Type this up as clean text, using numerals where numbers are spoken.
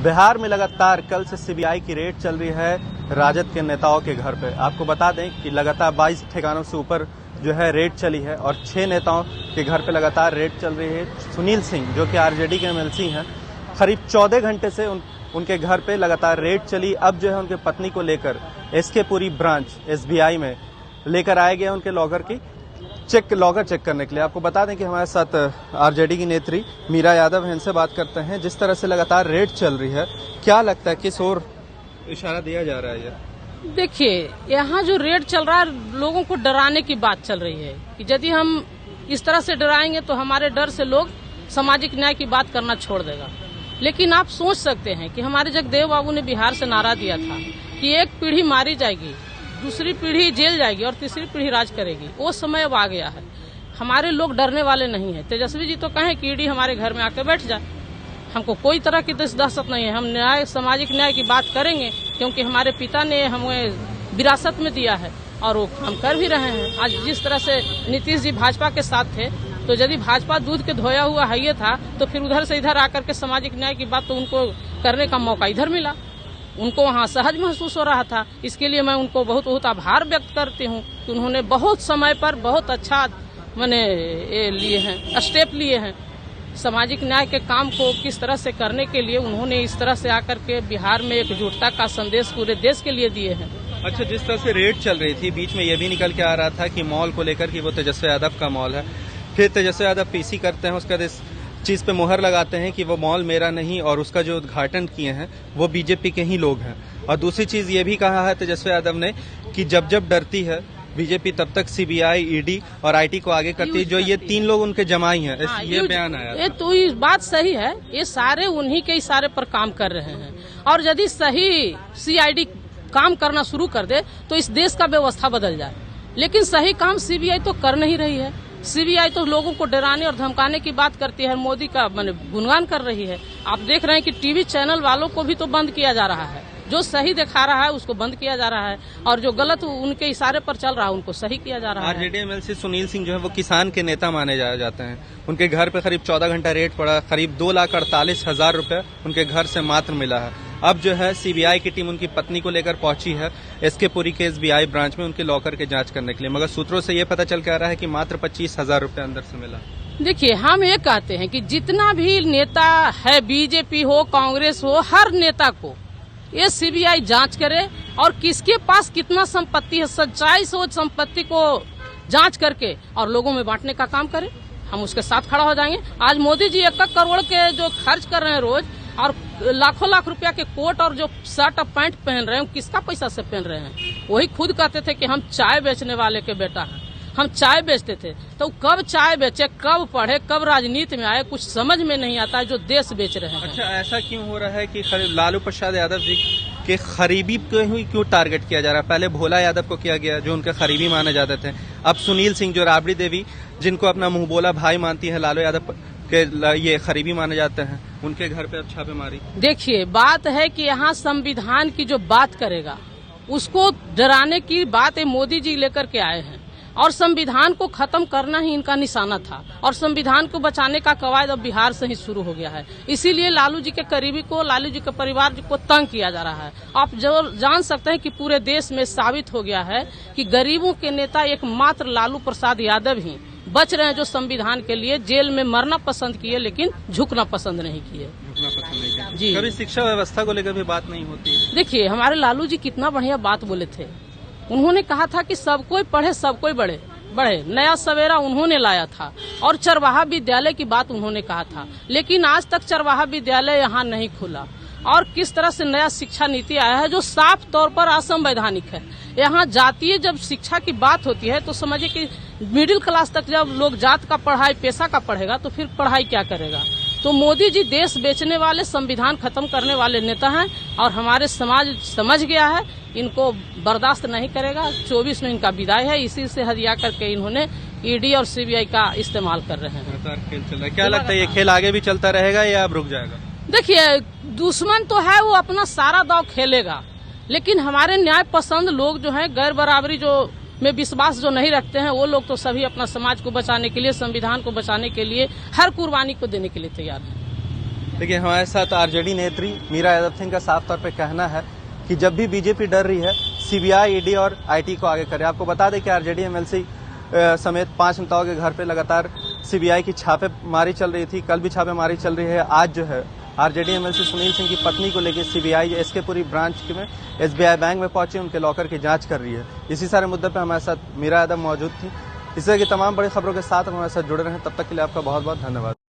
बिहार में लगातार कल से सीबीआई की रेड चल रही है राजद के नेताओं के घर पे। आपको बता दें कि लगातार 22 ठिकानों से ऊपर जो है रेड चली है और 6 नेताओं के घर पे लगातार रेड चल रही है। सुनील सिंह जो कि आरजेडी के एमएलसी हैं, करीब 14 घंटे से उनके घर पे लगातार रेड चली। अब जो है उनके पत्नी को लेकर एसके पुरी ब्रांच एसबीआई में लेकर आए गए उनके लॉकर चेक करने के लिए। आपको बता दें कि हमारे साथ आरजेडी की नेत्री मीरा यादव हैं, इनसे बात करते हैं। जिस तरह से लगातार रेड चल रही है, क्या लगता है किस ओर इशारा दिया जा रहा है? देखिए, यहाँ जो रेड चल रहा है लोगों को डराने की बात चल रही है कि यदि हम इस तरह से डराएंगे तो हमारे डर से लोग सामाजिक न्याय की बात करना छोड़ देगा। लेकिन आप सोच सकते हैं कि हमारे जगदेव बाबू ने बिहार से नारा दिया था कि एक पीढ़ी मारी जाएगी, दूसरी पीढ़ी जेल जाएगी और तीसरी पीढ़ी राज करेगी। वो समय अब आ गया है। हमारे लोग डरने वाले नहीं है। तेजस्वी जी तो कहें कि ईडी हमारे घर में आकर बैठ जाए, हमको कोई तरह की दहशत नहीं है। हम न्याय, सामाजिक न्याय की बात करेंगे क्योंकि हमारे पिता ने हमें विरासत में दिया है और वो हम कर भी रहे हैं। आज जिस तरह से नीतीश जी भाजपा के साथ थे, तो यदि भाजपा दूध के धोया हुआ है ये था, तो फिर उधर से इधर आकर के सामाजिक न्याय की बात तो उनको करने का मौका इधर मिला। उनको वहाँ सहज महसूस हो रहा था। इसके लिए मैं उनको बहुत बहुत आभार व्यक्त करती हूँ कि उन्होंने बहुत समय पर बहुत अच्छा लिए हैं, स्टेप लिए हैं। सामाजिक न्याय के काम को किस तरह से करने के लिए उन्होंने इस तरह से आकर के बिहार में एकजुटता का संदेश पूरे देश के लिए दिए हैं। अच्छा, जिस तरह से रेड चल रही थी, बीच में ये भी निकल के आ रहा था कि मॉल को लेकर कि वो तेजस्वी यादव का मॉल है, फिर तेजस्वी यादव पीसी करते हैं, उसके बाद इस चीज पे मुहर लगाते हैं कि वो मॉल मेरा नहीं और उसका जो उद्घाटन किए हैं वो बीजेपी के ही लोग हैं। और दूसरी चीज ये भी कहा है तेजस्वी यादव ने कि जब जब डरती है बीजेपी तब तक सीबीआई, ईडी और आईटी को आगे करती है, जो ये 3 लोग उनके जमाई हैं। ये बयान आया। ये तो ये बात सही है। ये सारे उन्हीं के इशारे पर काम कर रहे हैं और यदि सही सीआईडी काम करना शुरू कर दे तो इस देश का व्यवस्था बदल जाए। लेकिन सही काम सीबीआई तो कर नहीं रही है। सीबीआई तो लोगों को डराने और धमकाने की बात करती है, मोदी का गुणगान कर रही है। आप देख रहे हैं कि टीवी चैनल वालों को भी तो बंद किया जा रहा है। जो सही दिखा रहा है उसको बंद किया जा रहा है और जो गलत उनके इशारे पर चल रहा है उनको सही किया जा रहा है। आरजेडी एमएलसी सुनील सिंह जो है वो किसान के नेता माने जाते हैं। उनके घर पे करीब 14 घंटा रेड पड़ा, करीब 2,48,000 रुपए उनके घर से मात्र मिला है। अब जो है सीबीआई की टीम उनकी पत्नी को लेकर पहुंची है एसके पुरी के एसबीआई ब्रांच में उनके लॉकर के जांच करने के लिए, मगर सूत्रों से ये पता चल के आ रहा है कि मात्र 25,000 रुपए अंदर से मिला। देखिए, हम ये कहते हैं कि जितना भी नेता है, बीजेपी हो, कांग्रेस हो, हर नेता को ये सीबीआई जांच करे और किसके पास कितना संपत्ति है, सच्चाई से वो संपत्ति को जांच करके और लोगों में बांटने का काम करे। हम उसके साथ खड़ा हो जाएंगे। आज मोदी जी 1 करोड़ के जो खर्च कर रहे हैं रोज और लाखों लाख रुपया के कोट और जो शर्ट और पैंट पहन रहे हैं, किसका पैसा से पहन रहे हैं? वही खुद कहते थे कि हम चाय बेचने वाले के बेटा हैं, हम चाय बेचते थे। तो कब चाय बेचे, कब पढ़े, कब राजनीति में आए, कुछ समझ में नहीं आता है। जो देश बेच रहे हैं। अच्छा, ऐसा क्यों हो रहा है कि लालू प्रसाद यादव जी के करीबी को ही क्यों टारगेट किया जा रहा है? पहले भोला यादव को किया गया जो उनके करीबी माने जाते थे। अब सुनील सिंह जो राबड़ी देवी जिनको अपना मुंह बोला भाई मानती है, लालू यादव के ये करीबी माने जाते हैं, उनके घर पे अब छापेमारी। देखिए, बात है कि यहाँ संविधान की जो बात करेगा उसको डराने की बात मोदी जी लेकर के आए हैं और संविधान को खत्म करना ही इनका निशाना था और संविधान को बचाने का कवायद अब बिहार से ही शुरू हो गया है। इसीलिए लालू जी के करीबी को, लालू जी के परिवार को तंग किया जा रहा है। आप जो जान सकते हैं कि पूरे देश में साबित हो गया है कि गरीबों के नेता एकमात्र लालू प्रसाद यादव ही बच रहे हैं, जो संविधान के लिए जेल में मरना पसंद किए लेकिन झुकना पसंद नहीं किए। जी, कभी शिक्षा व्यवस्था को लेकर भी बात नहीं होती? देखिए, हमारे लालू जी कितना बढ़िया बात बोले थे। उन्होंने कहा था कि सब कोई पढ़े, सब कोई बढ़े। नया सवेरा उन्होंने लाया था और चरवाहा विद्यालय की बात उन्होंने कहा था। लेकिन आज तक चरवाहा विद्यालय यहाँ नहीं खुला। और किस तरह से नया शिक्षा नीति आया है जो साफ तौर पर असंवैधानिक है। यहाँ जातीय जब शिक्षा की बात होती है तो समझिए कि मिडिल क्लास तक जब लोग जात का पढ़ाई, पेशा का पढ़ेगा तो फिर पढ़ाई क्या करेगा? तो मोदी जी देश बेचने वाले, संविधान खत्म करने वाले नेता हैं और हमारे समाज समझ गया है, इनको बर्दाश्त नहीं करेगा। 24 में इनका विदाई है। इसी से हदिया करके इन्होंने ईडी और सीबीआई का इस्तेमाल कर रहे हैं। खेल चल रहा है। क्या लगता है ये खेल आगे भी चलता रहेगा या अब रुक जाएगा? देखिए, दुश्मन तो है, वो अपना सारा दाव खेलेगा, लेकिन हमारे न्याय पसंद लोग जो हैं, गैर बराबरी जो में विश्वास जो नहीं रखते हैं, वो लोग तो सभी अपना समाज को बचाने के लिए, संविधान को बचाने के लिए हर कुर्बानी को देने के लिए तैयार हैं। देखिए, हमारे साथ आरजेडी नेत्री मीरा यादव सिंह का साफ तौर पे कहना है कि जब भी बीजेपी डर रही है सीबीआई, ईडी और आईटी को आगे करे। आपको बता दें कि आरजेडी एमएलसी समेत 5 नेताओं के घर पे लगातार सीबीआई की छापेमारी चल रही थी। कल भी छापेमारी चल रही है। आज जो है आरजेडी एमएलसी सुनील सिंह की पत्नी को लेकर सीबीआई एसके पुरी ब्रांच में एसबीआई बैंक में पहुंची, उनके लॉकर की जांच कर रही है। इसी सारे मुद्दे पर हमारे साथ मीरा यादव मौजूद थी। इस तरह की तमाम बड़ी खबरों के साथ हमारे साथ जुड़े रहें। तब तक के लिए आपका बहुत बहुत धन्यवाद।